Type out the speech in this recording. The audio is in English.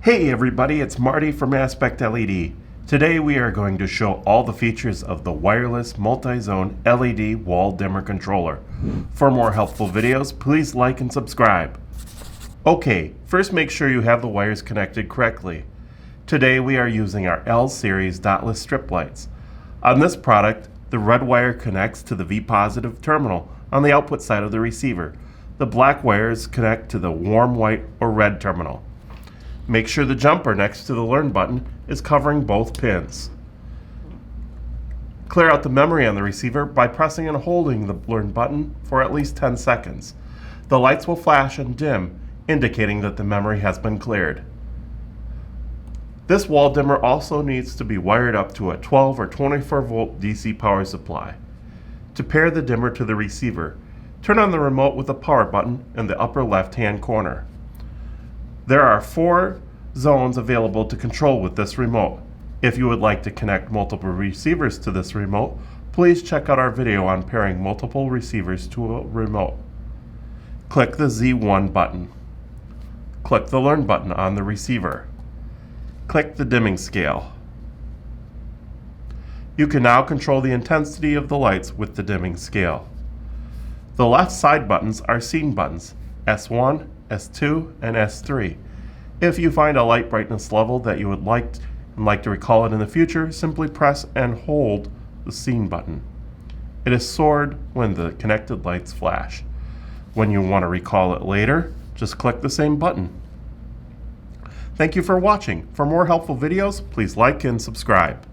Hey everybody, it's Marty from Aspect LED. Today we are going to show all the features of the wireless multi-zone LED wall dimmer controller. For more helpful videos, please like and subscribe. Okay, first make sure you have the wires connected correctly. Today we are using our L series Dotless strip lights. On this product, the red wire connects to the V positive terminal on the output side of the receiver. The black wires connect to the warm white or red terminal. Make sure the jumper next to the Learn button is covering both pins. Clear out the memory on the receiver by pressing and holding the Learn button for at least 10 seconds. The lights will flash and dim, indicating that the memory has been cleared. This wall dimmer also needs to be wired up to a 12 or 24 volt DC power supply. To pair the dimmer to the receiver, turn on the remote with the power button in the upper left hand corner. There are 4 zones available to control with this remote. If you would like to connect multiple receivers to this remote, please check out our video on pairing multiple receivers to a remote. Click the Z1 button. Click the Learn button on the receiver. Click the dimming scale. You can now control the intensity of the lights with the dimming scale. The left side buttons are scene buttons, S1, S2, and S3. If you find a light brightness level that you would like to recall it in the future, simply press and hold the scene button. It is stored when the connected lights flash. When you want to recall it later, just click the same button. Thank you for watching. For more helpful videos, please like and subscribe.